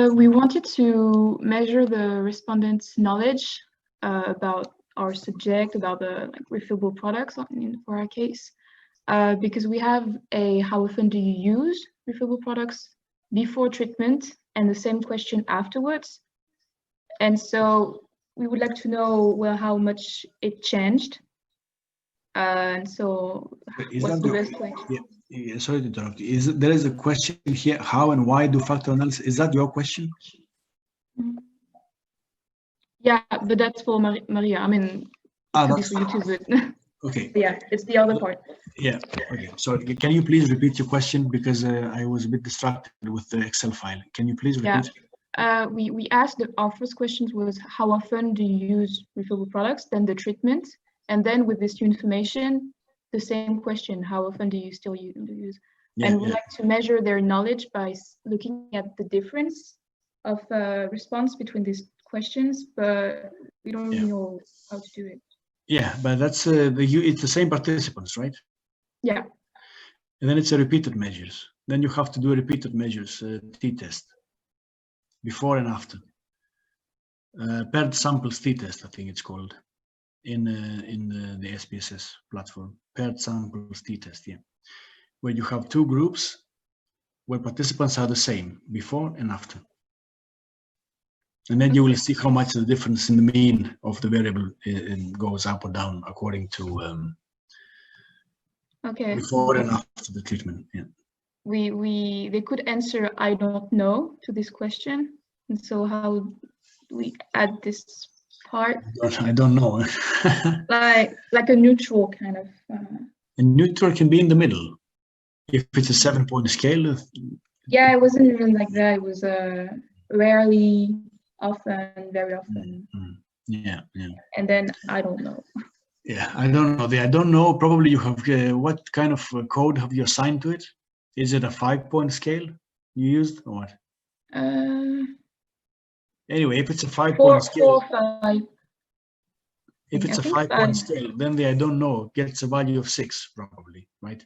We wanted to measure the respondents' knowledge about our subject, about the refillable products for our case, because we have a how often do you use refillable products before treatment and the same question afterwards. And so we would like to know, well, how much it changed. And so what's the best way? Yeah, sorry to interrupt you. There is a question here, how and why do factor analysis? Is that your question? Yeah, but that's for Maria. I mean, that's for you too, but okay. Yeah, it's the other part. Yeah, okay. So can you please repeat your question, because I was a bit distracted with the Excel file. Can you please repeat? Yeah. We asked that our first questions was how often do you use refillable products, then the treatment, and then with this new information, the same question, how often do you still use? Yeah, and we like to measure their knowledge by looking at the difference of response between these questions, but we don't really know how to do it. Yeah, but that's it's the same participants, right? Yeah. And then it's a repeated measures. Then you have to do a repeated measures t-test before and after. Paired samples t-test, I think it's called in the SPSS platform. Paired samples t-test, yeah, where you have two groups where participants are the same before and after. And then you will see how much the difference in the mean of the variable goes up or down according to before and after the treatment. Yeah. They could answer I don't know to this question, and so how do we add this part? I don't know. like a neutral kind of. A neutral can be in the middle. If it's a 7-point scale. Yeah, it wasn't even like that. It was rarely, often, very often. Yeah, yeah. And then I don't know. Yeah, I don't know. I don't know. Probably you have. What kind of code have you assigned to it? Is it a 5-point scale you used or what? Anyway, if it's a 5-point scale. 4 or 5. If it's a 5-point scale, then the I don't know gets a value of 6 probably, right?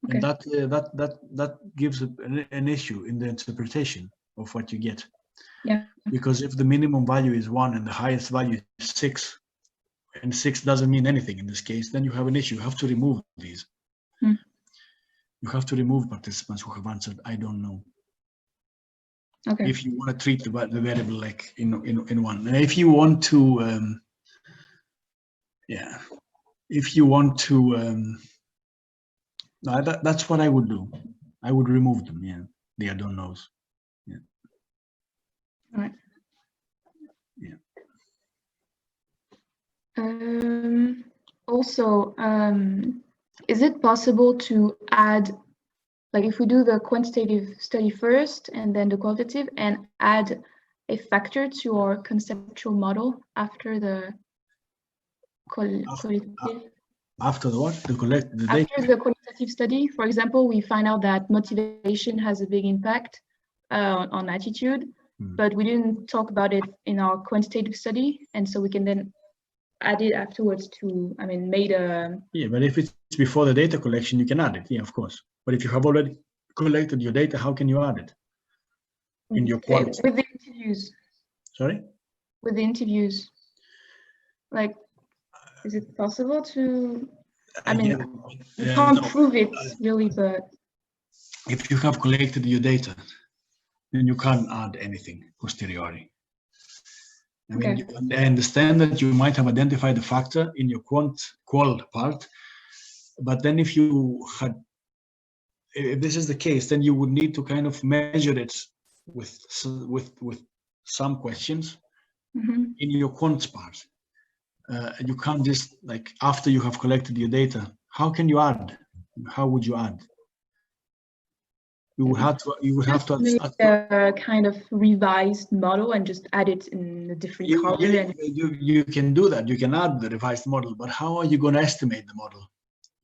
Okay. And that gives an issue in the interpretation of what you get. Yeah. Because if the minimum value is 1 and the highest value is 6, and 6 doesn't mean anything in this case, then you have an issue. You have to remove these. You have to remove participants who have answered I don't know. Okay. If you want to treat the variable like in one, and if you want to, if you want to. No, that's what I would do. I would remove them. Yeah, the I don't knows. Yeah. All right. Yeah. Also, is it possible to add, like if we do the quantitative study first and then the qualitative, and add a factor to our conceptual model after the qualitative? After the what? After the qualitative study, for example, we find out that motivation has a big impact on attitude, but we didn't talk about it in our quantitative study, and so we can then add it afterwards to, I mean, made a... Yeah, but if it's before the data collection, you can add it, yeah, of course. But if you have already collected your data, how can you add it? In your quant? With the interviews. Sorry? With the interviews. Like, is it possible to, I mean, you can't prove it really, but... If you have collected your data, then you can't add anything posteriori. I mean, I understand that you might have identified the factor in your qual part, but then if this is the case, then you would need to kind of measure it with some questions in your quant part. You can't just, like, after you have collected your data, how can you add? How would you add? You would have to make a kind of revised model and just add it in a different color. You can do that. You can add the revised model, but how are you going to estimate the model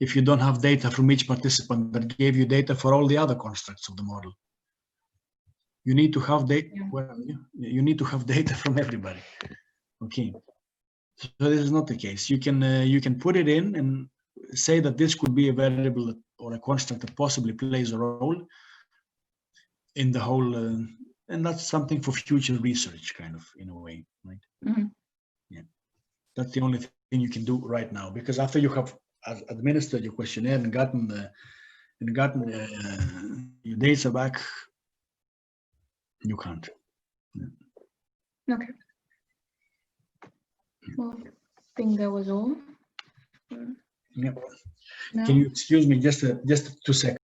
if you don't have data from each participant that gave you data for all the other constructs of the model? You need to have data. Well, you need to have data from everybody. Okay. So this is not the case. You can put it in and say that this could be a variable or a construct that possibly plays a role in the whole And that's something for future research, kind of, in a way, right? Mhm. Yeah, that's the only thing you can do right now, because after you have administered your questionnaire and gotten your data back, you can't. Okay. Well, I think that was all. Yeah. No? Can you excuse me just 2 seconds?